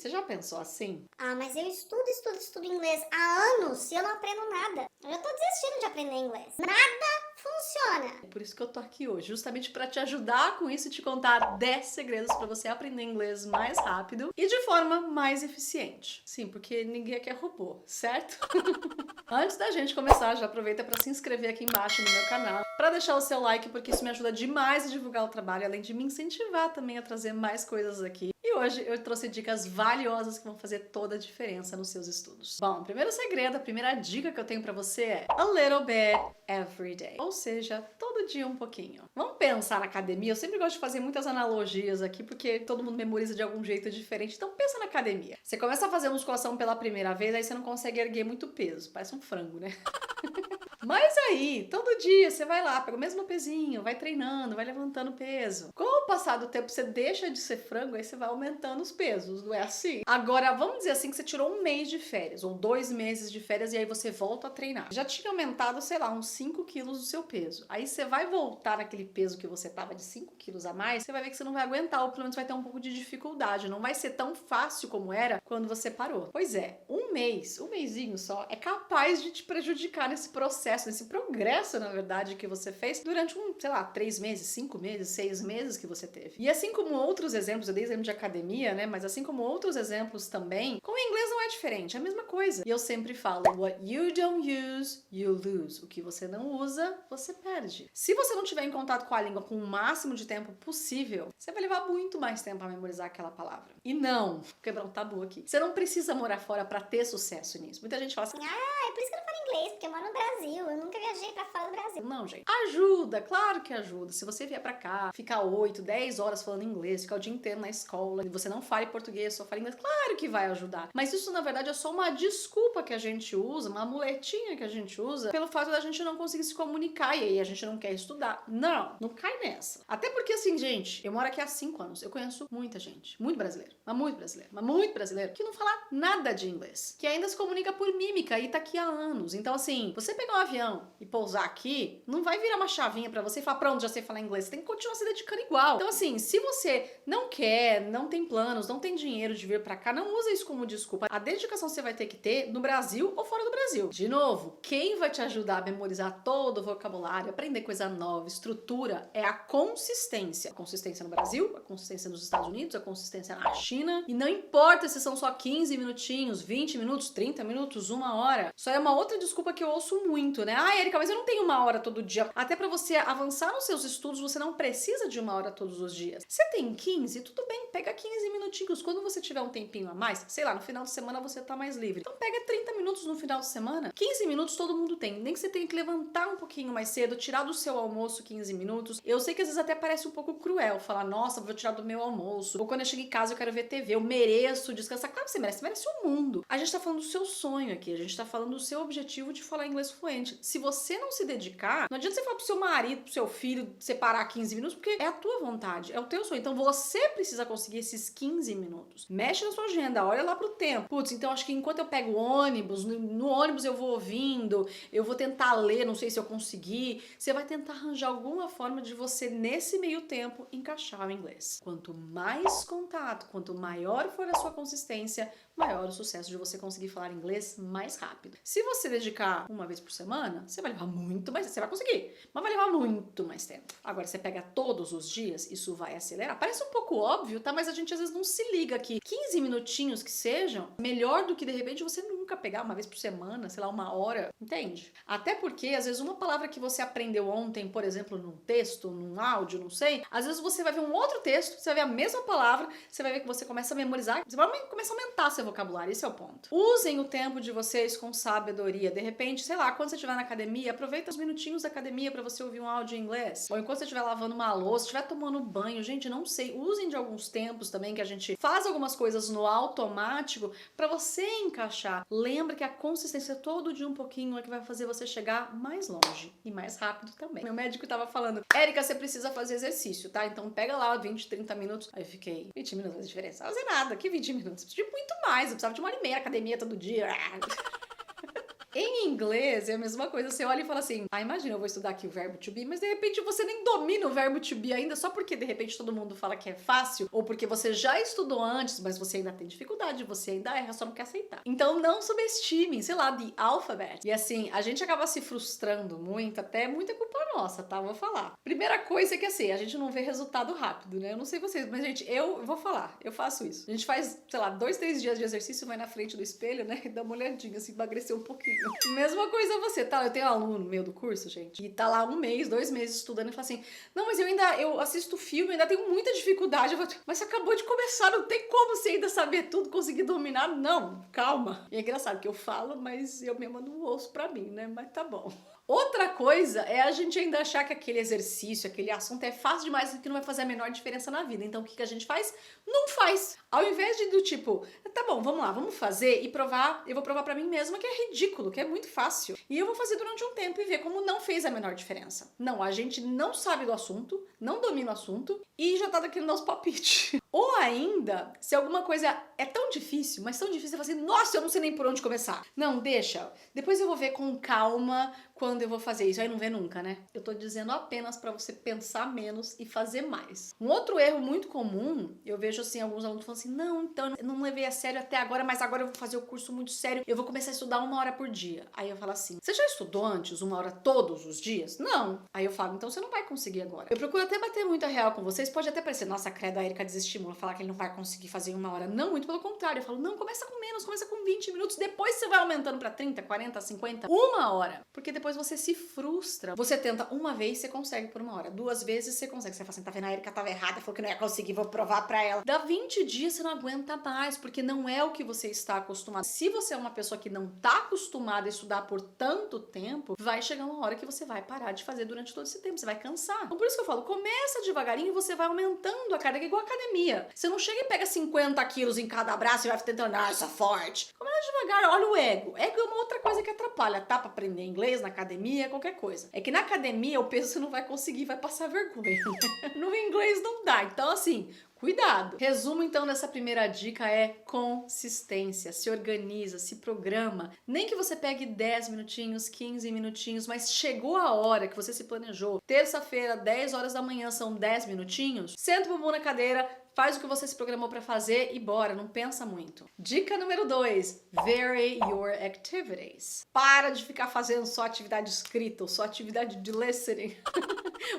Você já pensou assim? Ah, mas eu estudo inglês há anos e eu não aprendo nada. Eu já tô desistindo de aprender inglês. Nada funciona. É por isso que eu tô aqui hoje, justamente para te ajudar com isso e te contar 10 segredos para você aprender inglês mais rápido e de forma mais eficiente. Sim, porque ninguém aqui é robô, certo? Antes da gente começar, já aproveita para se inscrever aqui embaixo no meu canal, para deixar o seu like, porque isso me ajuda demais a divulgar o trabalho, além de me incentivar também a trazer mais coisas aqui. E hoje eu trouxe dicas valiosas que vão fazer toda a diferença nos seus estudos. Bom, o primeiro segredo, a primeira dica que eu tenho para você é a little bit every day, ou seja, todo dia um pouquinho. Vamos pensar na academia, eu sempre gosto de fazer muitas analogias aqui, porque todo mundo memoriza de algum jeito diferente, então pensa na academia. Você começa a fazer musculação pela primeira vez, aí você não consegue erguer muito peso, parece um frango, né? Mas aí, todo dia você vai lá, pega o mesmo pezinho, vai treinando, vai levantando peso. Com o passar do tempo, você deixa de ser frango, aí você vai aumentando os pesos, não é assim? Agora, vamos dizer assim que você tirou um mês de férias, ou 2 meses de férias, e aí você volta a treinar. Já tinha aumentado, sei lá, uns 5 quilos do seu peso. Aí você vai voltar naquele peso que você tava de 5 quilos a mais, você vai ver que você não vai aguentar, ou pelo menos vai ter um pouco de dificuldade. Não vai ser tão fácil como era quando você parou. Pois é, um mesinho só, é capaz de te prejudicar nesse processo, nesse progresso, na verdade, que você fez durante sei lá, 3 meses, 5 meses, 6 meses que você teve. E assim como outros exemplos, eu dei exemplo de academia, né? Mas assim como outros exemplos também, com o inglês não é diferente, é a mesma coisa. E eu sempre falo, what you don't use, you lose. O que você não usa, você perde. Se você não tiver em contato com a língua com o máximo de tempo possível, você vai levar muito mais tempo a memorizar aquela palavra. E não, vou quebrar um tabu aqui, você não precisa morar fora pra ter sucesso nisso. Muita gente fala assim, É por isso que eu não falo inglês, porque eu moro no Brasil. Eu nunca viajei pra fora do Brasil. não, gente. Ajuda, claro que ajuda. Se você vier pra cá, ficar 8, 10 horas falando inglês, ficar o dia inteiro na escola, e você não fale português, só fala inglês, claro que vai ajudar. Mas isso, na verdade, é só uma desculpa que a gente usa, uma muletinha que a gente usa, pelo fato da gente não conseguir se comunicar e aí a gente não quer estudar. Não cai nessa. Até porque, assim, gente, eu moro aqui há 5 anos, eu conheço muita gente, muito brasileiro, muito brasileiro, que não fala nada de inglês, que ainda se comunica por mímica e tá aqui há anos. Então, assim, você pegar um avião e pousar aqui, não vai virar uma chavinha pra você e falar, pronto, já sei falar inglês. Você tem que continuar se dedicando igual. Então, assim, se você não quer, não tem planos, não tem dinheiro de vir pra cá, não usa isso como desculpa. A dedicação você vai ter que ter no Brasil ou fora do Brasil. De novo, quem vai te ajudar a memorizar todo o vocabulário, aprender coisa nova, estrutura, é a consistência. A consistência no Brasil, a consistência nos Estados Unidos, a consistência na China. E não importa se são só 15 minutinhos, 20 minutos, 30 minutos, 1 hora. Só é uma outra desculpa que eu ouço muito, né? Ah, Erika, mas eu não tenho 1 hora todo dia. Até pra você avançar nos seus estudos, você não precisa de 1 hora todos os dias. Você tem 15? Tudo bem, pega 15 minutinhos. Quando você tiver um tempinho a mais, sei lá, no final de semana você tá mais livre. Então pega 30 minutos no final de semana. 15 minutos todo mundo tem. Nem que você tenha que levantar um pouquinho mais cedo, tirar do seu almoço 15 minutos. Eu sei que às vezes até parece um pouco cruel falar, nossa, vou tirar do meu almoço. Ou quando eu chego em casa eu quero ver TV, eu mereço descansar. Claro que você merece o mundo. A gente tá falando do seu sonho aqui, a gente tá falando do seu objetivo de falar inglês fluente. Se você não se dedicar, não adianta você falar pro seu marido, pro seu filho, separar 15 minutos, porque é a tua vontade, é o teu sonho. Então você precisa conseguir esses 15 minutos. Mexe na sua agenda, olha lá pro tempo. Putz, então acho que enquanto eu pego o ônibus, no ônibus eu vou ouvindo, eu vou tentar ler, não sei se eu conseguir. Você vai tentar arranjar alguma forma de você, nesse meio tempo, encaixar o inglês. Quanto mais contato, quanto maior for a sua consistência, maior o sucesso de você conseguir falar inglês mais rápido. Se você dedicar 1 vez por semana, você vai levar muito mais, você vai conseguir, mas vai levar muito mais tempo. Agora, você pega todos os dias, isso vai acelerar. Parece um pouco óbvio, tá? Mas a gente às vezes não se liga que 15 minutinhos que sejam, melhor do que de repente você nunca pegar 1 vez por semana, sei lá, 1 hora, entende? Até porque, às vezes, uma palavra que você aprendeu ontem, por exemplo, num texto, num áudio, não sei, às vezes você vai ver um outro texto, você vai ver a mesma palavra, você vai ver que você começa a memorizar, você vai começar a aumentar seu vocabulário, esse é o ponto. Usem o tempo de vocês com sabedoria. De repente, sei lá, quando você estiver na academia, aproveita os minutinhos da academia para você ouvir um áudio em inglês. Ou enquanto você estiver lavando uma louça, estiver tomando banho, gente, não sei, usem de alguns tempos também que a gente faz algumas coisas no automático para você encaixar. Lembra que a consistência todo dia um pouquinho é que vai fazer você chegar mais longe e mais rápido também. Meu médico tava falando, Erika, você precisa fazer exercício, tá? Então pega lá 20, 30 minutos. Aí eu fiquei, 20 minutos faz diferença. Não vai fazer nada, que 20 minutos? Eu preciso de muito mais, eu precisava de 1 hora e meia na academia todo dia. Em inglês é a mesma coisa, você olha e fala assim, imagina, eu vou estudar aqui o verbo to be, mas de repente você nem domina o verbo to be ainda, só porque de repente todo mundo fala que é fácil, ou porque você já estudou antes, mas você ainda tem dificuldade, você ainda erra, só não quer aceitar. Então não subestimem, sei lá, the alphabet. E assim, a gente acaba se frustrando muito, até muita culpa nossa, tá? Vou falar. Primeira coisa é que assim, a gente não vê resultado rápido, né? Eu não sei vocês, mas gente, eu vou falar, eu faço isso. A gente faz, sei lá, 2, 3 dias de exercício, vai na frente do espelho, né? E dá uma olhadinha, assim, emagrecer um pouquinho. Mesma coisa você, tá? Eu tenho um aluno no meio do curso, gente, e tá lá 1 mês, 2 meses estudando e fala assim, não, mas eu assisto filme, ainda tenho muita dificuldade. Eu falo, mas você acabou de começar, não tem como você ainda saber tudo, conseguir dominar. Não, calma. E é engraçado que eu falo, mas eu mesma não ouço pra mim, né? Mas tá bom. Outra coisa é a gente ainda achar que aquele exercício, aquele assunto é fácil demais e que não vai fazer a menor diferença na vida. Então o que a gente faz? Não faz. Ao invés de do tipo, tá bom, vamos lá, vamos fazer e provar, eu vou provar pra mim mesma que é ridículo, que é muito fácil. E eu vou fazer durante um tempo e ver como não fez a menor diferença. Não, a gente não sabe do assunto, não domina o assunto e já tá daquele nosso palpite. Ou ainda, se alguma coisa é tão difícil, mas tão difícil, você fala assim, nossa, eu não sei nem por onde começar. Não, deixa. Depois eu vou ver com calma quando eu vou fazer isso. Aí não vê nunca, né? Eu tô dizendo apenas pra você pensar menos e fazer mais. Um outro erro muito comum, eu vejo assim, alguns alunos falando assim, não, então eu não levei a sério até agora, mas agora eu vou fazer o curso muito sério, eu vou começar a estudar 1 hora por dia. Aí eu falo assim, você já estudou antes 1 hora todos os dias? Não. Aí eu falo, então você não vai conseguir agora. Eu procuro até bater muita real com vocês, pode até parecer, nossa, credo, a Erika desestimula, falar que ele não vai conseguir fazer em 1 hora. Não, muito pelo contrário. Eu falo, não, começa com menos, começa com 20 minutos, depois você vai aumentando pra 30, 40, 50, 1 hora. Porque depois você se frustra. Você tenta 1 vez, você consegue por 1 hora. 2 vezes, você consegue. Você fala assim, tá vendo, a Erika tava errada, falou que não ia conseguir, vou provar pra ela. Dá 20 dias, você não aguenta mais, porque não é o que você está acostumado. Se você é uma pessoa que não tá acostumada a estudar por tanto tempo, vai chegar uma hora que você vai parar de fazer durante todo esse tempo, você vai cansar. Então por isso que eu falo, começa devagarinho e você vai aumentando a carga, igual a academia. Você não chega e pega 50 quilos em cada braço e vai tentando, eu sou forte. Começa devagar, olha o ego. Ego é uma outra coisa que atrapalha, tá? Pra aprender inglês, na academia, qualquer coisa. É que na academia o peso você não vai conseguir, vai passar vergonha. No inglês não dá. Então assim, cuidado! Resumo então dessa primeira dica é consistência. Se organiza, se programa. Nem que você pegue 10 minutinhos, 15 minutinhos, mas chegou a hora que você se planejou. Terça-feira, 10 horas da manhã, são 10 minutinhos. Senta o bumbum na cadeira, faz o que você se programou para fazer e bora, não pensa muito. Dica número 2, vary your activities. Para de ficar fazendo só atividade escrita ou só atividade de listening.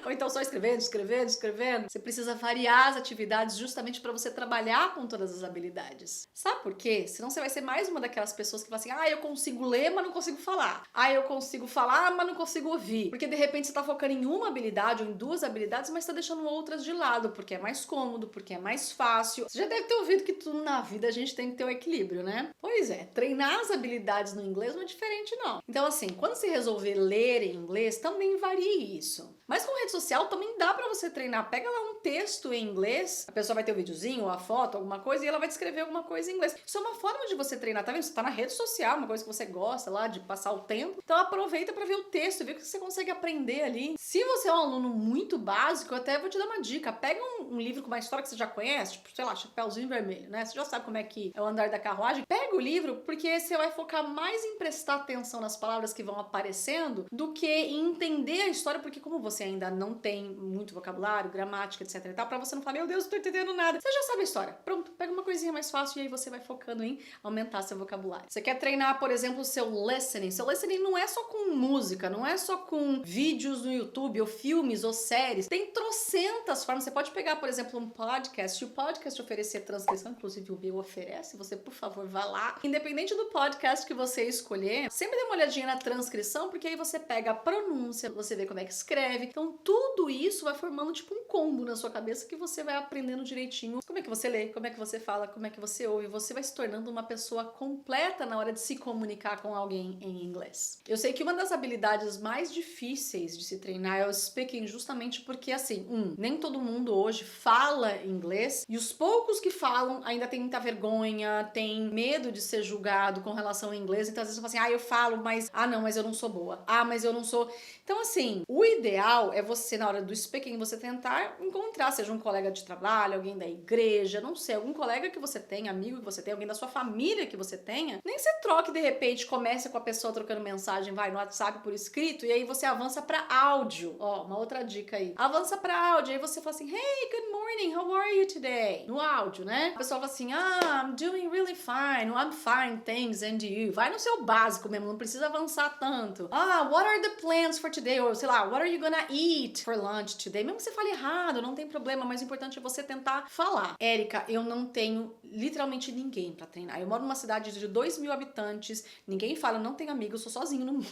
Ou então só escrevendo. Você precisa variar as atividades justamente para você trabalhar com todas as habilidades. Sabe por quê? Senão você vai ser mais uma daquelas pessoas que fala assim, eu consigo ler, mas não consigo falar. Eu consigo falar, mas não consigo ouvir. Porque de repente você tá focando em uma habilidade ou em 2 habilidades, mas tá deixando outras de lado, porque é mais cômodo, porque é mais fácil. Você já deve ter ouvido que tudo na vida a gente tem que ter um equilíbrio, né? Pois é, treinar as habilidades no inglês não é diferente não. Então assim, quando você resolver ler em inglês, também varie isso. Mas com rede social também dá pra você treinar. Pega lá um texto em inglês, a pessoa vai ter o videozinho, ou a foto, alguma coisa, e ela vai descrever alguma coisa em inglês. Isso é uma forma de você treinar, tá vendo? Você tá na rede social, uma coisa que você gosta lá, de passar o tempo. Então aproveita pra ver o texto, ver o que você consegue aprender ali. Se você é um aluno muito básico, eu até vou te dar uma dica. Pega um livro com uma história que você já conhece, tipo, sei lá, Chapeuzinho Vermelho, né? Você já sabe como é que é o andar da carruagem. Pega o livro, porque você vai focar mais em prestar atenção nas palavras que vão aparecendo do que em entender a história, porque como você ainda não tem muito vocabulário, gramática, etc e tal, pra você não falar, meu Deus, não tô entendendo nada. Você já sabe a história. Pronto, pega uma coisinha mais fácil e aí você vai focando em aumentar seu vocabulário. Você quer treinar, por exemplo, o seu listening. Seu listening não é só com música, não é só com vídeos no YouTube, ou filmes, ou séries. Tem trocentas formas. Você pode pegar, por exemplo, um podcast, e o podcast oferecer transcrição, inclusive o Bill oferece, você, por favor, vá lá. Independente do podcast que você escolher, sempre dê uma olhadinha na transcrição, porque aí você pega a pronúncia, você vê como é que escreve. Então, tudo isso vai formando tipo um combo na sua cabeça que você vai aprendendo direitinho como é que você lê, como é que você fala, como é que você ouve. Você vai se tornando uma pessoa completa na hora de se comunicar com alguém em inglês. Eu sei que uma das habilidades mais difíceis de se treinar é o speaking, justamente porque, assim, nem todo mundo hoje fala inglês e os poucos que falam ainda tem muita vergonha, tem medo de ser julgado com relação ao inglês. Então, às vezes, você fala assim, eu falo, mas, não, mas eu não sou boa. Mas eu não sou... Então, assim, o ideal é você, na hora do speaking, você tentar encontrar, seja um colega de trabalho, alguém da igreja, igreja, não sei, algum colega que você tem, amigo que você tem, alguém da sua família que você tenha, nem você troque de repente, começa com a pessoa trocando mensagem, vai no WhatsApp por escrito, e aí você avança pra áudio. Ó, uma outra dica aí. Avança pra áudio, aí você fala assim, hey, good morning, how are you today? No áudio, né? A pessoa fala assim, I'm doing really fine, I'm fine, thanks, and you? Vai no seu básico mesmo, não precisa avançar tanto. What are the plans for today? Ou sei lá, what are you gonna eat for lunch today? Mesmo que você fale errado, não tem problema, mas o importante é você tentar falar. Érica, eu não tenho literalmente ninguém pra treinar. Eu moro numa cidade de 2.000 habitantes, ninguém fala, eu não tenho amigos, eu sou sozinho no mundo.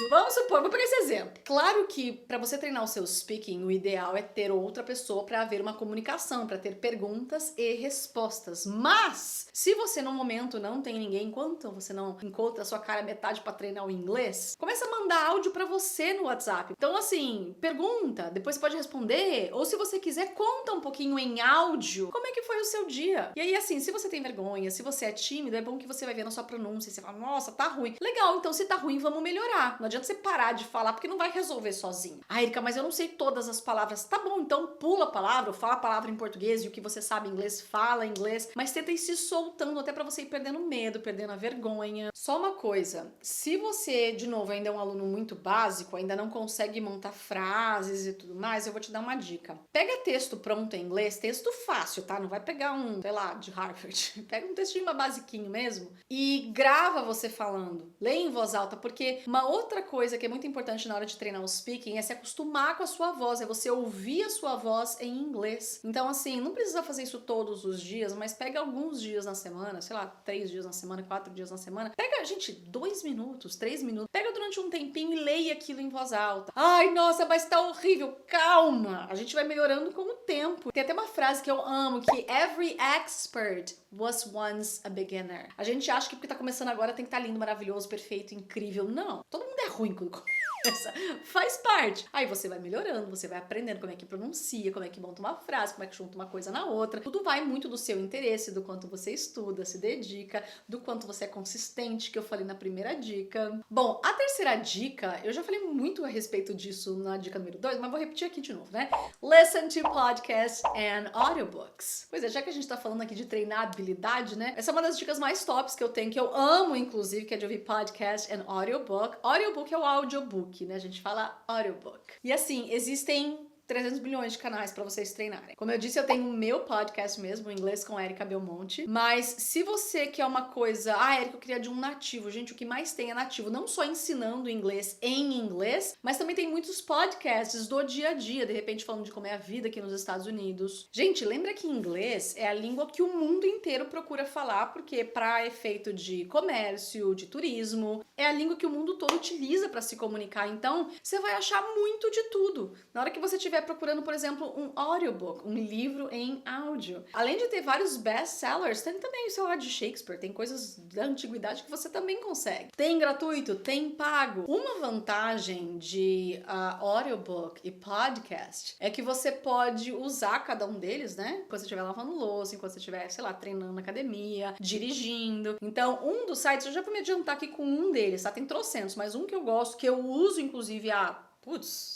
Vamos supor, vou pegar esse exemplo. Claro que pra você treinar o seu speaking, o ideal é ter outra pessoa pra haver uma comunicação, pra ter perguntas e respostas. Mas, se você no momento não tem ninguém, enquanto você não encontra a sua cara metade pra treinar o inglês, começa a mandar áudio pra você no WhatsApp. Então, assim, pergunta, depois pode responder, ou se você quiser, conta um pouquinho em áudio como é que foi o seu dia. E aí, assim, se você tem vergonha, se você é tímido, é bom que você vai ver na sua pronúncia e você fala, nossa, tá ruim. Legal, então se tá ruim, vamos melhorar. Não adianta você parar de falar, porque não vai resolver sozinho. Erika, mas eu não sei todas as palavras. Tá bom, então pula a palavra, ou fala a palavra em português, e o que você sabe em inglês, fala em inglês, mas tenta ir se soltando até pra você ir perdendo medo, perdendo a vergonha. Só uma coisa, se você, de novo, ainda é um aluno muito básico, ainda não consegue montar frases e tudo mais, eu vou te dar uma dica. Pega texto pronto em inglês, texto fácil, tá? Não vai pegar um, sei lá, de Harvard. Pega um textinho basiquinho mesmo e grava você falando. Leia em voz alta, porque uma outra coisa que é muito importante na hora de treinar o speaking é se acostumar com a sua voz, é você ouvir a sua voz em inglês. Então, assim, não precisa fazer isso todos os dias, mas pega alguns dias na semana, sei lá, 3 dias na semana, 4 dias na semana. Pega, gente, 2 minutos, 3 minutos. Pega durante um tempinho e leia aquilo em voz alta. Ai, nossa, mas tá horrível. Calma! A gente vai melhorando com o tempo. Tem até uma frase que eu amo, que every expert was once a beginner. A gente acha que porque tá começando agora tem que estar lindo, maravilhoso, perfeito, incrível. Não. Todo mundo é ruim quando começa. Faz parte. Aí você vai melhorando, você vai aprendendo como é que pronuncia, como é que monta uma frase, como é que junta uma coisa na outra. Tudo vai muito do seu interesse, do quanto você estuda, se dedica, do quanto você é consistente, que eu falei na primeira dica. Bom, a terceira dica, eu já falei muito a respeito disso na dica número 2, mas vou repetir aqui de novo, né? Listen to podcasts and audiobooks. Pois é, já que a gente tá falando aqui de treinar habilidade, né? Essa é uma das dicas mais tops que eu tenho, que eu amo, inclusive, que é de ouvir podcast and audiobook. Audiobook é o audiobook, né? A gente fala audiobook. E assim, existem 300 bilhões de canais pra vocês treinarem. Como eu disse, eu tenho o meu podcast mesmo, em inglês com Érica Belmonte. Mas se você quer uma coisa... Érica, eu queria de um nativo. Gente, o que mais tem é nativo. Não só ensinando inglês em inglês, mas também tem muitos podcasts do dia a dia. De repente, falando de como é a vida aqui nos Estados Unidos. Gente, lembra que inglês é a língua que o mundo inteiro procura falar, porque pra efeito de comércio, de turismo, é a língua que o mundo todo utiliza pra se comunicar. Então, você vai achar muito de tudo. Na hora que você estiver procurando, por exemplo, um audiobook, um livro em áudio. Além de ter vários best-sellers, tem também, sei lá, de Shakespeare, tem coisas da antiguidade que você também consegue. Tem gratuito, tem pago. Uma vantagem de audiobook e podcast é que você pode usar cada um deles, né? Quando você estiver lavando louça, enquanto você estiver, sei lá, treinando na academia, dirigindo. Então, um dos sites, eu já vou me adiantar aqui com um deles, tá? Tem trocentos, mas um que eu gosto, que eu uso, inclusive,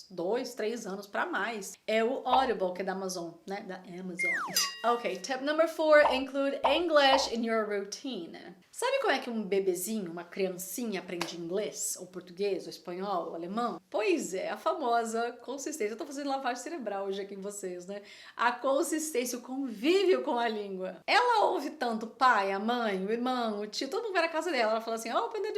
2, 3 anos pra mais. É o Audible, que é da Amazon, né? Da Amazon. Ok, tip number 4, include English in your routine. Sabe como é que um bebezinho, uma criancinha aprende inglês, ou português, ou espanhol, ou alemão? Pois é, a famosa consistência. Eu tô fazendo lavagem cerebral hoje aqui em vocês, né? A consistência, o convívio com a língua. Ela ouve tanto o pai, a mãe, o irmão, o tio, todo mundo vai na casa dela. Ela fala assim, open the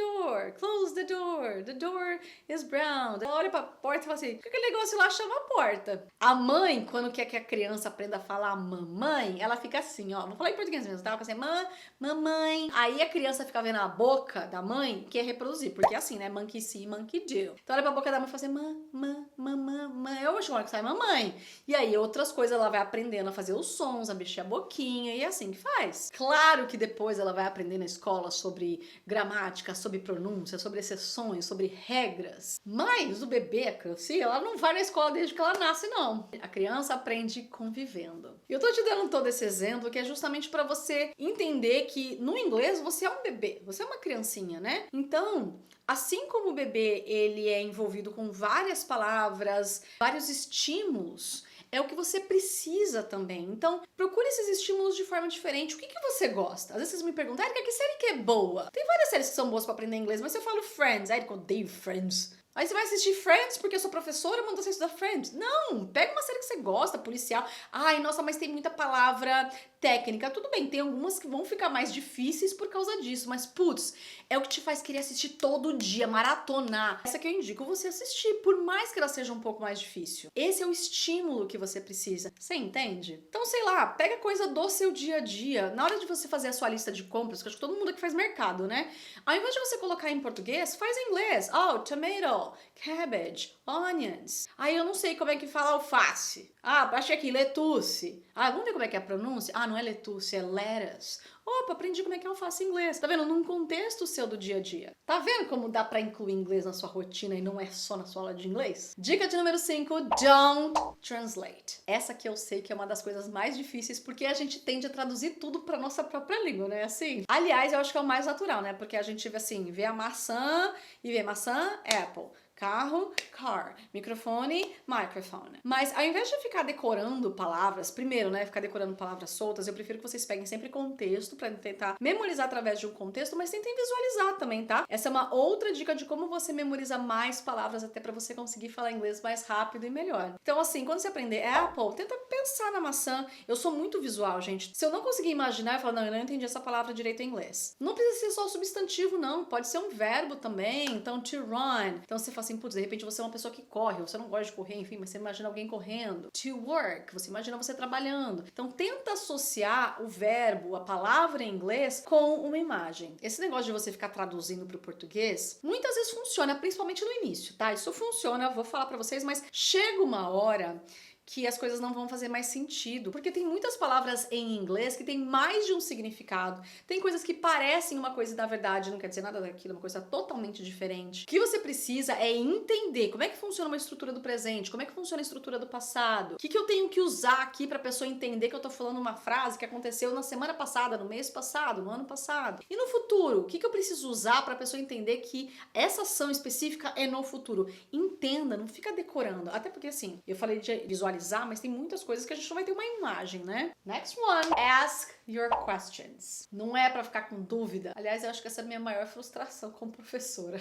door is brown. Ela olha pra porta e fala assim, o que aquele negócio lá chama a porta? A mãe, quando quer que a criança aprenda a falar mamãe, ela fica assim, ó, vou falar em português mesmo, tá? Ela fica assim, mamãe. Aí a criança fica vendo a boca da mãe, que é reproduzir, porque é assim, né? Monkey see, monkey do. Então olha pra boca da mãe e fala assim, mamãe. Eu acho que sai mamãe. E aí outras coisas ela vai aprendendo a fazer os sons, a mexer a boquinha, e é assim que faz. Claro que depois ela vai aprender na escola sobre gramática, sobre pronúncia, sobre exceções, sobre regras. Mas o bebê, a criança, ela não vai na escola desde que ela nasce, não. A criança aprende convivendo. E eu tô te dando todo esse exemplo que é justamente pra você entender que no inglês você é um bebê, você é uma criancinha, né? Então, assim como o bebê ele é envolvido com várias palavras, vários estímulos, é o que você precisa também. Então, procure esses estímulos de forma diferente. O que você gosta? Às vezes vocês me perguntam, Erika, que série que é boa? Tem várias séries que são boas pra aprender inglês, mas se eu falo Friends, Erika, eu odeio Friends. Aí você vai assistir Friends porque eu sou professora e mando você estudar Friends. Não, pega uma série que você gosta, policial. Ai, nossa, mas tem muita palavra técnica. Tudo bem, tem algumas que vão ficar mais difíceis por causa disso, mas putz, é o que te faz querer assistir todo dia, maratonar. Essa que eu indico você assistir, por mais que ela seja um pouco mais difícil. Esse é o estímulo que você precisa. Você entende? Então, sei lá, pega coisa do seu dia a dia. Na hora de você fazer a sua lista de compras, que eu acho que todo mundo aqui faz mercado, né? Ao invés de você colocar em português, faz em inglês. Oh, tomato, cabbage, onions. Aí eu não sei como é que fala alface. Ah, achei aqui, lettuce. Ah, vamos ver como é que é a pronúncia? Ah, não é lettuce, é lettuce. Opa, aprendi como é que é alface em inglês. Tá vendo? Num contexto seu do dia a dia. Tá vendo como dá pra incluir inglês na sua rotina e não é só na sua aula de inglês? Dica de número 5, don't translate. Essa que eu sei que é uma das coisas mais difíceis porque a gente tende a traduzir tudo pra nossa própria língua, né? Assim. Aliás, eu acho que é o mais natural, né? Porque a gente vê assim, vê a maçã e vê maçã, apple. Carro, car. Microfone, microphone. Mas ao invés de ficar decorando palavras, primeiro, né, ficar decorando palavras soltas, eu prefiro que vocês peguem sempre contexto pra tentar memorizar através de um contexto, mas tentem visualizar também, tá? Essa é uma outra dica de como você memoriza mais palavras até pra você conseguir falar inglês mais rápido e melhor. Então, assim, quando você aprender Apple, tenta pensar na maçã. Eu sou muito visual, gente. Se eu não conseguir imaginar, eu falo, não, eu não entendi essa palavra direito em inglês. Não precisa ser só o substantivo, não. Pode ser um verbo também. Então, to run. Então, você fala assim, putz, de repente você é uma pessoa que corre, você não gosta de correr, enfim, mas você imagina alguém correndo. To work, você imagina você trabalhando. Então tenta associar o verbo, a palavra em inglês com uma imagem. Esse negócio de você ficar traduzindo para o português, muitas vezes funciona, principalmente no início, tá? Isso funciona, eu vou falar para vocês, mas chega uma hora que as coisas não vão fazer mais sentido, porque tem muitas palavras em inglês que tem mais de um significado, tem coisas que parecem uma coisa e na verdade não quer dizer nada daquilo, é uma coisa totalmente diferente. O que você precisa é entender como é que funciona uma estrutura do presente, como é que funciona a estrutura do passado, o que eu tenho que usar aqui pra pessoa entender que eu tô falando uma frase que aconteceu na semana passada, no mês passado, no ano passado. E no futuro, o que eu preciso usar pra pessoa entender que essa ação específica é no futuro. Entenda, não fica decorando, até porque assim, eu falei de visualizar, mas tem muitas coisas que a gente não vai ter uma imagem, né? Next one, ask your questions. Não é pra ficar com dúvida. Aliás, eu acho que essa é a minha maior frustração como professora.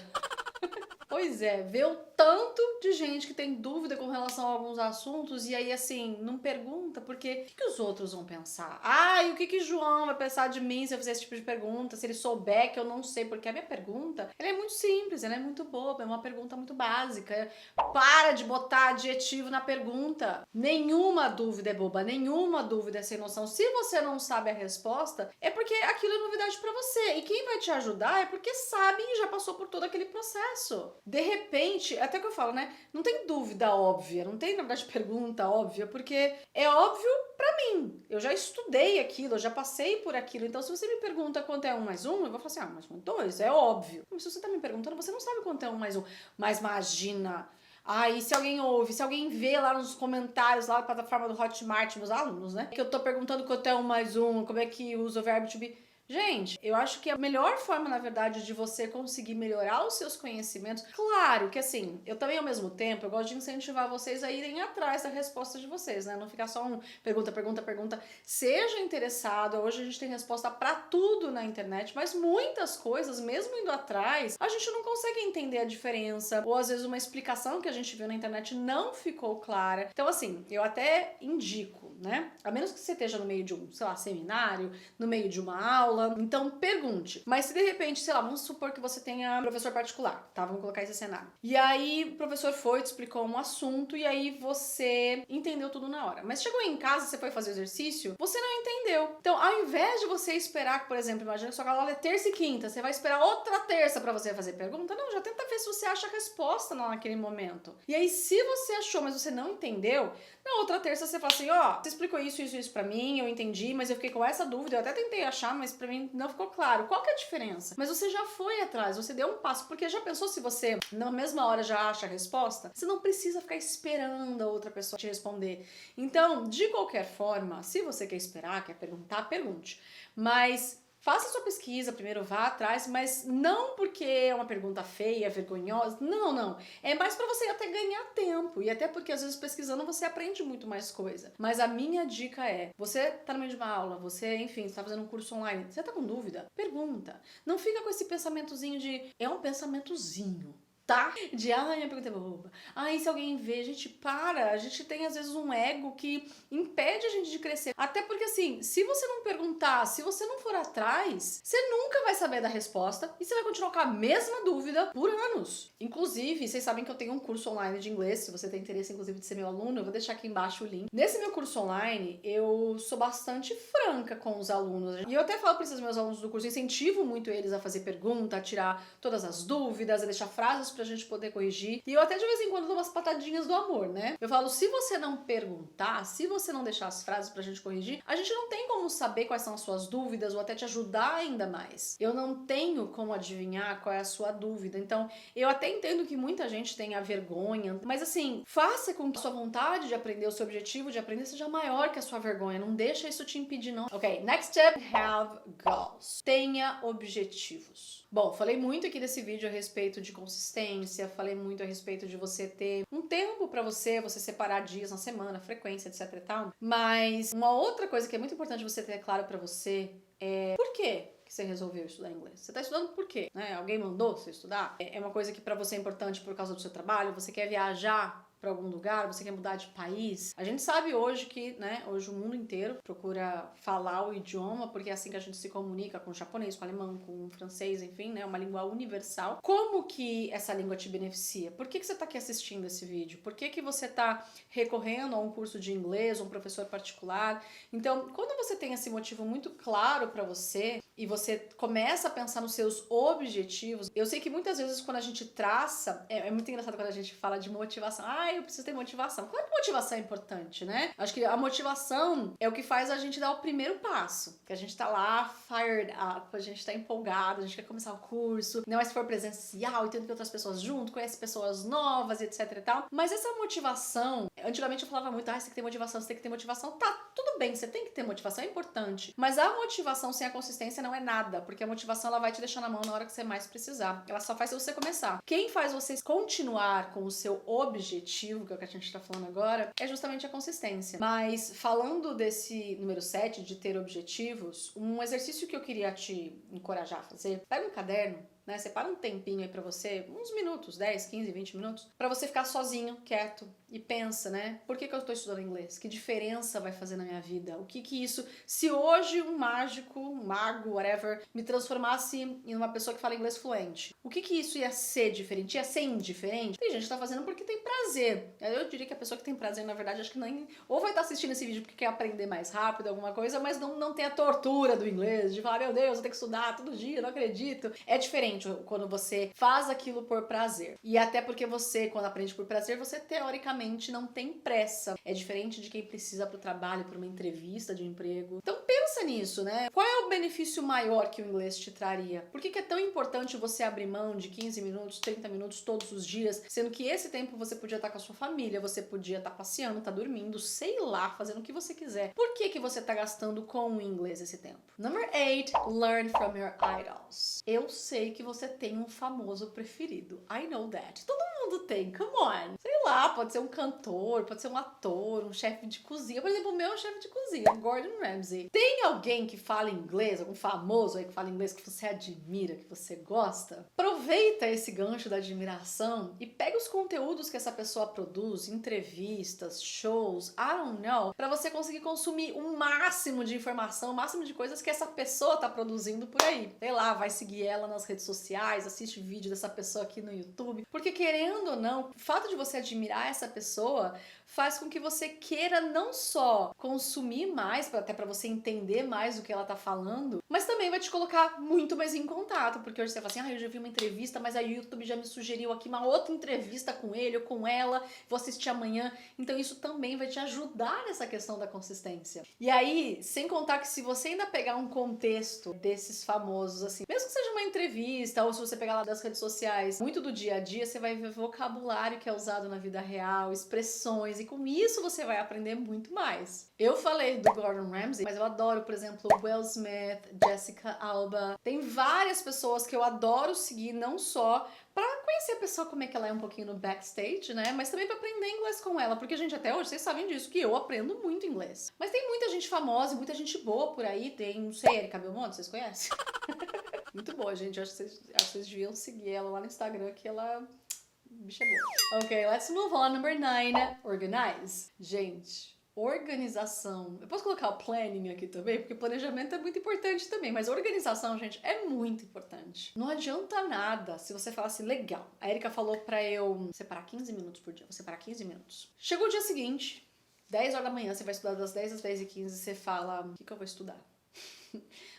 Pois é, ver o tanto de gente que tem dúvida com relação a alguns assuntos e aí, assim, não pergunta porque o que os outros vão pensar? E o que João vai pensar de mim se eu fizer esse tipo de pergunta? Se ele souber que eu não sei, porque a minha pergunta, ela é muito simples, ela é muito boba, é uma pergunta muito básica. Para de botar adjetivo na pergunta. Nenhuma dúvida é boba, nenhuma dúvida é sem noção. Se você não sabe a resposta, é porque aquilo é novidade pra você. E quem vai te ajudar é porque sabe e já passou por todo aquele processo. De repente, até que eu falo, né? Não tem dúvida óbvia, não tem, na verdade, pergunta óbvia, porque é óbvio pra mim. Eu já estudei aquilo, eu já passei por aquilo. Então, se você me pergunta quanto é 1 mais 1, eu vou falar assim, mais 1 é 2, é óbvio. Mas se você tá me perguntando, você não sabe quanto é 1 mais 1. Mas imagina... E se alguém ouve, se alguém vê lá nos comentários, lá na plataforma do Hotmart, meus alunos, né? Que eu tô perguntando quanto é 1 mais 1, como é que usa o verbo to be... Gente, eu acho que a melhor forma, na verdade, de você conseguir melhorar os seus conhecimentos... Claro que, assim, eu também, ao mesmo tempo, eu gosto de incentivar vocês a irem atrás da resposta de vocês, né? Não ficar só um pergunta. Seja interessado. Hoje a gente tem resposta pra tudo na internet, mas muitas coisas, mesmo indo atrás, a gente não consegue entender a diferença. Ou, às vezes, uma explicação que a gente viu na internet não ficou clara. Então, assim, eu até indico, né? A menos que você esteja no meio de um, sei lá, seminário, no meio de uma aula, então pergunte. Mas se de repente, sei lá, vamos supor que você tenha professor particular, tá? Vamos colocar esse cenário. E aí o professor foi, te explicou um assunto e aí você entendeu tudo na hora. Mas chegou em casa, você foi fazer o exercício, você não entendeu. Então, ao invés de você esperar, por exemplo, imagina que sua aula é terça e quinta, você vai esperar outra terça pra você fazer pergunta? Não, já tenta ver se você acha a resposta naquele momento. E aí, se você achou, mas você não entendeu, na outra terça você fala assim, você explicou isso pra mim, eu entendi, mas eu fiquei com essa dúvida, eu até tentei achar, mas pra mim não ficou claro. Qual que é a diferença? Mas você já foi atrás, você deu um passo, porque já pensou se você, na mesma hora, já acha a resposta? Você não precisa ficar esperando a outra pessoa te responder. Então, de qualquer forma, se você quer esperar, quer perguntar, pergunte. Mas Faça sua pesquisa primeiro, vá atrás, mas não porque é uma pergunta feia, vergonhosa, não. É mais pra você até ganhar tempo, e até porque às vezes pesquisando você aprende muito mais coisa. Mas a minha dica é, você tá no meio de uma aula, você, enfim, está fazendo um curso online, você tá com dúvida? Pergunta. Não fica com esse pensamentozinho de, é um pensamentozinho, tá? De, ai, minha pergunta é boba. Ai, se alguém vê, a gente para. A gente tem, às vezes, um ego que impede a gente de crescer. Até porque, assim, se você não perguntar, se você não for atrás, você nunca vai saber da resposta e você vai continuar com a mesma dúvida por anos. Inclusive, vocês sabem que eu tenho um curso online de inglês. Se você tem interesse, inclusive, de ser meu aluno, eu vou deixar aqui embaixo o link. Nesse meu curso online, eu sou bastante franca com os alunos. E eu até falo para esses meus alunos do curso, eu incentivo muito eles a fazer pergunta, a tirar todas as dúvidas, a deixar frases pra gente poder corrigir. E eu até de vez em quando dou umas patadinhas do amor, né? Eu falo, se você não perguntar, se você não deixar as frases pra gente corrigir, a gente não tem como saber quais são as suas dúvidas ou até te ajudar ainda mais. Eu não tenho como adivinhar qual é a sua dúvida. Então, eu até entendo que muita gente tenha vergonha, mas assim, faça com que a sua vontade de aprender, o seu objetivo de aprender seja maior que a sua vergonha. Não deixa isso te impedir, não. Ok, next tip, have goals. Tenha objetivos. Bom, falei muito aqui desse vídeo a respeito de consistência, falei muito a respeito de você ter um tempo pra você separar dias na semana, frequência, etc e tal. Mas uma outra coisa que é muito importante você ter claro pra você é por quê que você resolveu estudar inglês? Você tá estudando por quê? Né? Alguém mandou você estudar? É uma coisa que pra você é importante por causa do seu trabalho? Você quer viajar para algum lugar, você quer mudar de país. A gente sabe hoje que, né, hoje o mundo inteiro procura falar o idioma, porque é assim que a gente se comunica com o japonês, com o alemão, com o francês, enfim, né, uma língua universal. Como que essa língua te beneficia? Por que você tá aqui assistindo esse vídeo? Por que você tá recorrendo a um curso de inglês, um professor particular? Então, quando você tem esse motivo muito claro para você e você começa a pensar nos seus objetivos, eu sei que muitas vezes quando a gente traça, é muito engraçado quando a gente fala de motivação. Eu preciso ter motivação. Claro que motivação é importante, né? Acho que a motivação é o que faz a gente dar o primeiro passo. Que a gente tá lá, fired up, a gente tá empolgado, a gente quer começar o curso, não é se for presencial e tendo que outras pessoas junto, conhece pessoas novas, etc e tal. Mas essa motivação, antigamente eu falava muito, você tem que ter motivação, você tem que ter motivação. Tá, tudo bem, você tem que ter motivação, é importante. Mas a motivação sem a consistência não é nada, porque a motivação ela vai te deixar na mão na hora que você mais precisar. Ela só faz você começar. Quem faz você continuar com o seu objetivo, que é o que a gente tá falando agora, é justamente a consistência. Mas falando desse número 7, de ter objetivos, um exercício que eu queria te encorajar a fazer, pega um caderno, né? Separa um tempinho aí pra você, uns minutos, 10, 15, 20 minutos, pra você ficar sozinho, quieto, e pensa, né? Por que eu tô estudando inglês? Que diferença vai fazer na minha vida? O que isso... Se hoje um mágico, um mago, whatever, me transformasse em uma pessoa que fala inglês fluente, o que isso ia ser diferente? Ia ser indiferente? Tem gente que tá fazendo porque tem prazer. Eu diria que a pessoa que tem prazer, na verdade, acho que nem... Ou vai estar assistindo esse vídeo porque quer aprender mais rápido, alguma coisa, mas não tem a tortura do inglês, de falar, meu Deus, eu tenho que estudar todo dia, não acredito. É diferente quando você faz aquilo por prazer. E até porque você, quando aprende por prazer, você teoricamente não tem pressa. É diferente de quem precisa pro trabalho, pra uma entrevista de emprego. Então pensa nisso, né? Qual é o benefício maior que o inglês te traria? Por que é tão importante você abrir mão de 15 minutos, 30 minutos todos os dias, sendo que esse tempo você podia estar com a sua família, você podia estar passeando, estar dormindo, sei lá, fazendo o que você quiser. Por que você tá gastando com o inglês esse tempo? Number 8, learn from your idols. Eu sei que você tem um famoso preferido. I know that. Todo mundo tem, come on. Sei lá, pode ser um cantor, pode ser um ator, um chefe de cozinha. Por exemplo, o meu chefe de cozinha, Gordon Ramsay. Tem alguém que fala inglês, algum famoso aí que fala inglês que você admira, que você gosta? Aproveita esse gancho da admiração e pega os conteúdos que essa pessoa produz, entrevistas, shows, I don't know, pra você conseguir consumir o máximo de informação, o máximo de coisas que essa pessoa tá produzindo por aí. Sei lá, vai seguir ela nas redes sociais, assiste vídeo dessa pessoa aqui no YouTube. Porque querendo ou não, o fato de você admirar essa pessoa faz com que você queira não só consumir mais, até pra você entender mais o que ela tá falando, mas também vai te colocar muito mais em contato, porque hoje você fala assim, eu já vi uma entrevista, mas aí o YouTube já me sugeriu aqui uma outra entrevista com ele ou com ela, vou assistir amanhã, então isso também vai te ajudar nessa questão da consistência. E aí, sem contar que se você ainda pegar um contexto desses famosos, assim, mesmo que seja uma entrevista, ou se você pegar lá das redes sociais, muito do dia a dia, você vai ver vocabulário que é usado na vida real, expressões, mais. E com isso você vai aprender muito mais. Eu falei do Gordon Ramsay, mas eu adoro, por exemplo, Will Smith, Jessica Alba. Tem várias pessoas que eu adoro seguir, não só pra conhecer a pessoa, como é que ela é um pouquinho no backstage, né? Mas também pra aprender inglês com ela. Porque, gente, até hoje, vocês sabem disso, que eu aprendo muito inglês. Mas tem muita gente famosa e muita gente boa por aí. Tem, não sei, Erika Belmonte, vocês conhecem? Muito boa, gente. Eu acho que vocês deviam seguir ela lá no Instagram, que ela... bicha boa. Ok, let's move on. Number 9, organize. Gente, organização. Eu posso colocar o planning aqui também, porque planejamento é muito importante também, mas organização, gente, é muito importante. Não adianta nada se você falar assim, legal. A Erika falou pra eu separar 15 minutos por dia. Vou separar 15 minutos. Chegou o dia seguinte, 10 horas da manhã, você vai estudar das 10 às 10h15, você fala, o que eu vou estudar?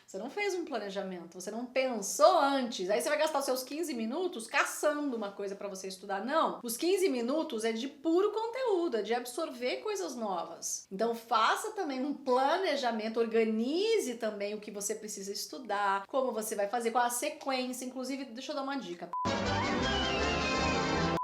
Você não fez um planejamento, você não pensou antes. Aí você vai gastar os seus 15 minutos caçando uma coisa pra você estudar. Não, os 15 minutos é de puro conteúdo, é de absorver coisas novas. Então faça também um planejamento, organize também o que você precisa estudar, como você vai fazer, qual a sequência. Inclusive, deixa eu dar uma dica.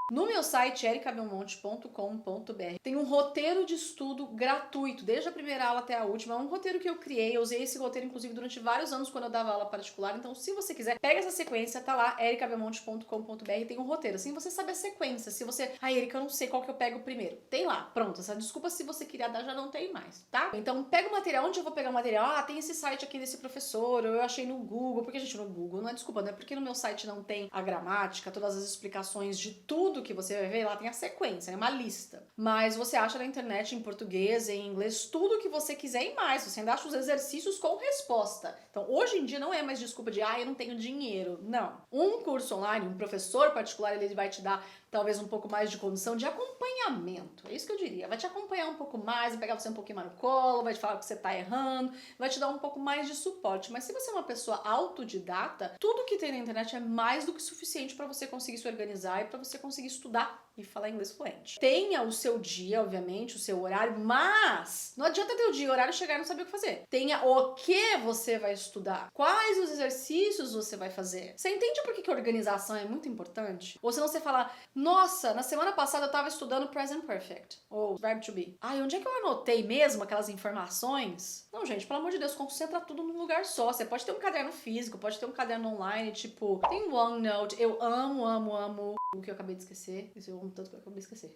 No meu site, ericabelmonte.com.br, tem um roteiro de estudo gratuito, desde a primeira aula até a última. É um roteiro que eu criei, eu usei esse roteiro, inclusive, durante vários anos quando eu dava aula particular. Então, se você quiser, pega essa sequência, tá lá, ericabelmonte.com.br, tem um roteiro. Assim você sabe a sequência. Se você, Erika, eu não sei qual que eu pego primeiro. Tem lá, pronto. Essa desculpa, se você queria dar, já não tem mais, tá? Então, pega o material. Onde eu vou pegar o material? Tem esse site aqui desse professor, ou eu achei no Google. Porque, gente, no Google não é desculpa, não é porque no meu site não tem a gramática, todas as explicações de tudo que você vai ver, lá tem a sequência, é uma lista. Mas você acha na internet em português, em inglês, tudo que você quiser e mais. Você ainda acha os exercícios com resposta. Então, hoje em dia não é mais desculpa de, eu não tenho dinheiro. Não. Um curso online, um professor particular, ele vai te dar talvez um pouco mais de condição de acompanhamento. É isso que eu diria. Vai te acompanhar um pouco mais, vai pegar você um pouquinho mais no colo, vai te falar que você tá errando, vai te dar um pouco mais de suporte. Mas se você é uma pessoa autodidata, tudo que tem na internet é mais do que suficiente para você conseguir se organizar e para você conseguir estudar e falar inglês fluente. Tenha o seu dia, obviamente, o seu horário, mas não adianta ter o dia e o horário chegar e não saber o que fazer. Tenha o que você vai estudar, quais os exercícios você vai fazer. Você entende por que a organização é muito importante? Ou senão você fala, nossa, na semana passada eu tava estudando present perfect, ou verb to be. Onde é que eu anotei mesmo aquelas informações? Não, gente, pelo amor de Deus, concentra tudo num lugar só. Você pode ter um caderno físico, pode ter um caderno online, tipo, tem OneNote. Eu amo o que eu acabei de esquecer. Isso eu amo tanto que eu acabei de esquecer.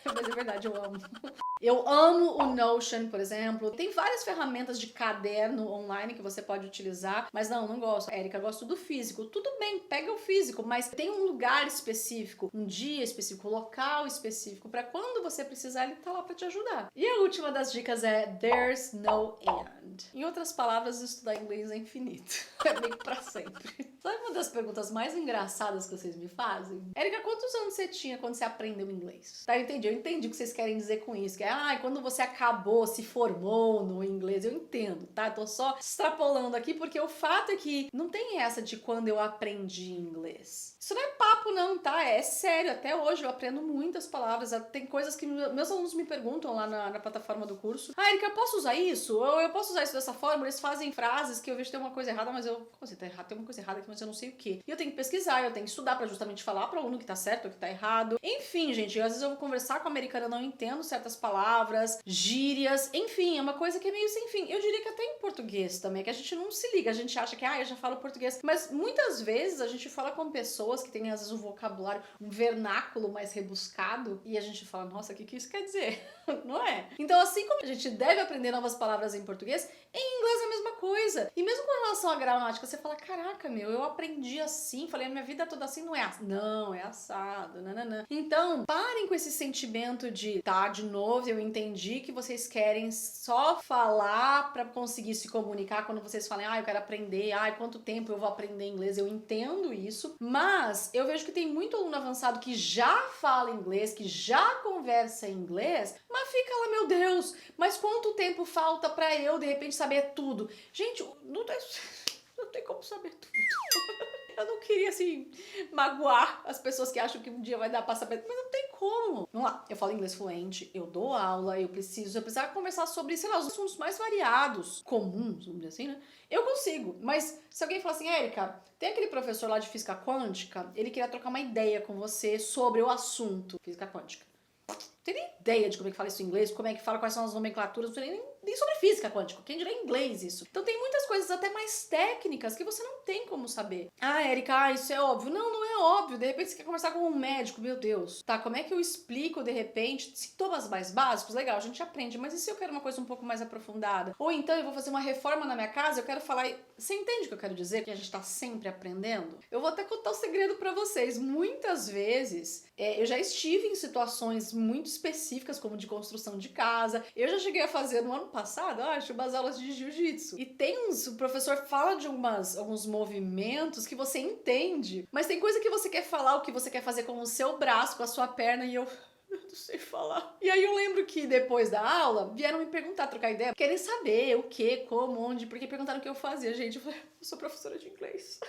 Mas é verdade, eu amo. Eu amo o Notion, por exemplo. Tem várias ferramentas de caderno online que você pode utilizar, mas não gosto. Erika, gosto do físico. Tudo bem, pega o físico, mas tem um lugar específico, um dia específico, um local específico, para quando você precisar, ele tá lá para te ajudar. E a última das dicas é There's no end. Em outras palavras, estudar inglês é infinito. É meio que pra sempre. Sabe uma das perguntas mais engraçadas que vocês me fazem? Erika, quantos anos você tinha quando você aprendeu inglês? Tá, eu entendi o que vocês querem dizer com isso, que é, quando você acabou, se formou no inglês, eu entendo, tá? Eu tô só extrapolando aqui, porque o fato é que não tem essa de quando eu aprendi inglês. Isso não é papo não, tá? É sério, até hoje eu aprendo muitas palavras, tem coisas que meus alunos me perguntam lá na plataforma do curso, Erika, eu posso usar isso? Ou eu posso usar isso dessa forma? Eles fazem frases que eu vejo que tem uma coisa errada, mas como assim, tá errado? Tem uma coisa errada aqui, mas eu não sei o quê. E eu tenho que pesquisar, eu tenho que estudar pra justamente falar pro aluno que tá certo ou que tá errado. Enfim, gente, às vezes eu vou conversar com a americana, eu não entendo certas palavras, gírias, enfim, é uma coisa que é meio sem fim. Eu diria que até em português também, que a gente não se liga, a gente acha que, eu já falo português, mas muitas vezes a gente fala com pessoas que têm, às vezes, um vocabulário, um vernáculo mais rebuscado, e a gente fala, nossa, o que isso quer dizer? Não é? Então, assim como a gente deve aprender novas palavras em português, em inglês é a mesma coisa. E mesmo com relação à gramática, você fala, caraca, eu aprendi assim, falei, a minha vida toda assim, não é assim. Não, é assado, nananã. Então, parem com esse sentimento de, de novo, eu entendi que vocês querem só falar pra conseguir se comunicar quando vocês falam, eu quero aprender, quanto tempo eu vou aprender inglês, eu entendo isso, mas eu vejo que tem muito aluno avançado que já fala inglês, que já conversa em inglês, mas fica lá, meu Deus, mas quanto tempo falta pra eu, de repente, saber tudo? Gente, não tem como saber tudo. Eu não queria, assim, magoar as pessoas que acham que um dia vai dar pra saber, mas não tem como. Vamos lá, eu falo inglês fluente, eu dou aula, eu precisar conversar sobre, sei lá, os assuntos mais variados, comuns, vamos dizer assim, né? Eu consigo, mas se alguém falar assim, Erika, tem aquele professor lá de física quântica, ele queria trocar uma ideia com você sobre o assunto física quântica. Não tenho nem ideia de como é que fala isso em inglês, como é que fala, quais são as nomenclaturas, não sei nem sobre física quântica, quem dirá inglês isso. Então tem muitas coisas até mais técnicas que você não tem como saber. Ah, Erika, isso é óbvio. Não é óbvio. De repente você quer conversar com um médico, meu Deus. Tá, como é que eu explico, de repente, sintomas mais básicos? Legal, a gente aprende, mas e se eu quero uma coisa um pouco mais aprofundada? Ou então eu vou fazer uma reforma na minha casa, eu quero falar... Você entende o que eu quero dizer? Que a gente tá sempre aprendendo? Eu vou até contar um segredo pra vocês. Muitas vezes, eu já estive em situações muito específicas, como de construção de casa. Eu já cheguei a fazer no ano passado, acho, umas aulas de jiu-jitsu. E o professor fala de alguns movimentos que você entende, mas tem coisa que você quer falar, o que você quer fazer com o seu braço, com a sua perna, e eu não sei falar. E aí eu lembro que depois da aula, vieram me perguntar, trocar ideia, querem saber o que, como, onde, porque perguntaram o que eu fazia, gente. Eu falei, eu sou professora de inglês.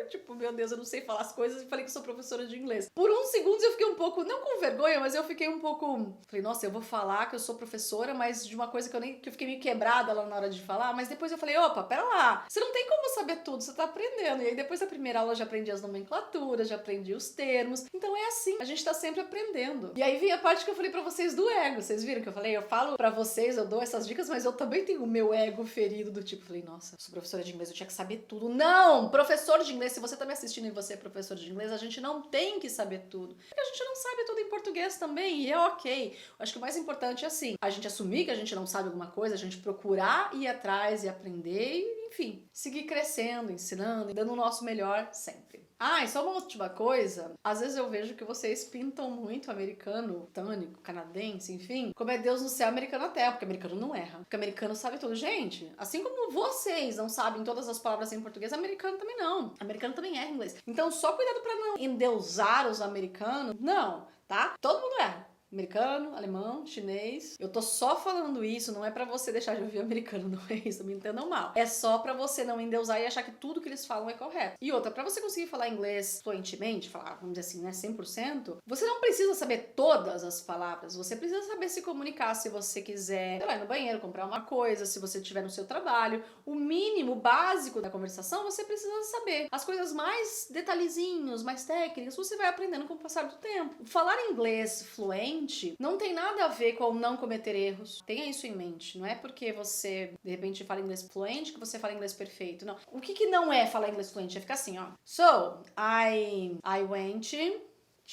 Tipo, meu Deus, eu não sei falar as coisas e falei que sou professora de inglês. Por uns segundos eu fiquei um pouco, não com vergonha, mas eu fiquei um pouco... Falei, nossa, eu vou falar que eu sou professora, mas de uma coisa que eu fiquei meio quebrada lá na hora de falar, mas depois eu falei, opa, pera lá, você não tem como saber tudo, você tá aprendendo. E aí depois da primeira aula eu já aprendi as nomenclaturas, já aprendi os termos. Então é assim, a gente tá sempre aprendendo. E aí vem a parte que eu falei pra vocês do ego. Vocês viram que eu falei? Eu falo pra vocês, eu dou essas dicas, mas eu também tenho o meu ego ferido do tipo, falei, nossa, eu sou professora de inglês, eu tinha que saber tudo. Não! Professor de inglês, se você tá me assistindo e você é professor de inglês, a gente não tem que saber tudo. Porque a gente não sabe tudo em português também, e é ok. Eu acho que o mais importante é assim, a gente assumir que a gente não sabe alguma coisa, a gente procurar ir atrás e aprender e, enfim, seguir crescendo, ensinando e dando o nosso melhor sempre. Ah, e só uma última coisa, às vezes eu vejo que vocês pintam muito americano, britânico, canadense, enfim, como é Deus no céu, americano na terra, porque americano não erra, porque americano sabe tudo. Gente, assim como vocês não sabem todas as palavras em português, americano também não. Americano também erra em inglês. Então só cuidado pra não endeusar os americanos, não, tá? Todo mundo erra. Americano, alemão, chinês. Eu tô só falando isso, não é pra você deixar de ouvir americano, não é isso, me entendam mal. É só pra você não endeusar e achar que tudo que eles falam é correto. E outra, pra você conseguir falar inglês fluentemente, falar, vamos dizer assim, né, 100%, você não precisa saber todas as palavras, você precisa saber se comunicar se você quiser, sei lá, ir no banheiro, comprar uma coisa, se você estiver no seu trabalho. O mínimo, básico da conversação, você precisa saber. As coisas mais detalhezinhos, mais técnicas, você vai aprendendo com o passar do tempo. Falar inglês fluente não tem nada a ver com não cometer erros. Tenha isso em mente. Não é porque você, de repente, fala inglês fluente que você fala inglês perfeito. Não. O que não é falar inglês fluente? É ficar assim, ó. So, I went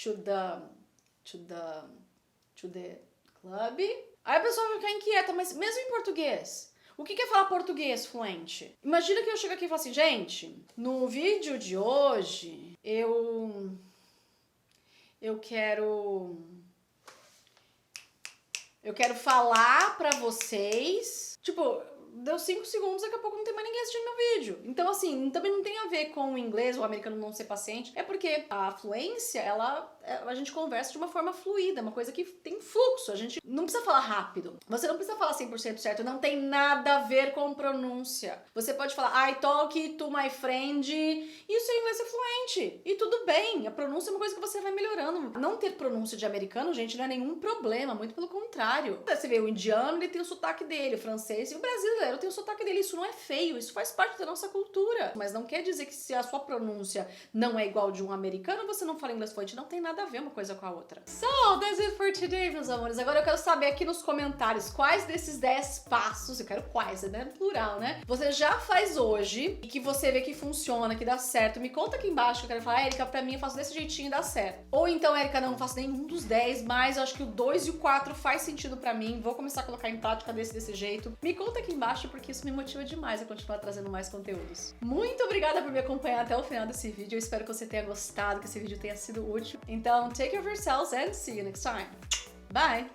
to the club. Aí a pessoa vai ficar inquieta, mas mesmo em português... O que é falar português fluente? Imagina que eu chego aqui e falo assim, gente, no vídeo de hoje, eu quero falar pra vocês, tipo, deu 5 segundos, daqui a pouco não tem mais ninguém assistindo meu vídeo. Então, assim, também não tem a ver com o inglês, o americano não ser paciente, é porque a fluência, a gente conversa de uma forma fluida, uma coisa que tem fluxo, a gente não precisa falar rápido, você não precisa falar 100% certo, não tem nada a ver com pronúncia. Você pode falar, I talk to my friend, e o seu inglês é fluente, e tudo bem, a pronúncia é uma coisa que você vai melhorando. Não ter pronúncia de americano, gente, não é nenhum problema, muito pelo contrário. Você vê o indiano, ele tem o sotaque dele, o francês e o brasileiro tem o sotaque dele, isso não é feio, isso faz parte da nossa cultura, mas não quer dizer que se a sua pronúncia não é igual de um americano, você não fala inglês fluente, não tem nada a ver uma coisa com a outra. So, that's it for today, meus amores. Agora eu quero saber aqui nos comentários quais desses 10 passos, eu quero quais, né? Plural, né? Você já faz hoje e que você vê que funciona, que dá certo. Me conta aqui embaixo que eu quero falar, Erika, pra mim eu faço desse jeitinho e dá certo. Ou então, Erika, não faço nenhum dos 10, mas eu acho que o 2 e o 4 faz sentido pra mim. Vou começar a colocar em prática desse jeito. Me conta aqui embaixo porque isso me motiva demais a continuar trazendo mais conteúdos. Muito obrigada por me acompanhar até o final desse vídeo. Eu espero que você tenha gostado, que esse vídeo tenha sido útil. Então, take care of yourselves and see you next time. Bye!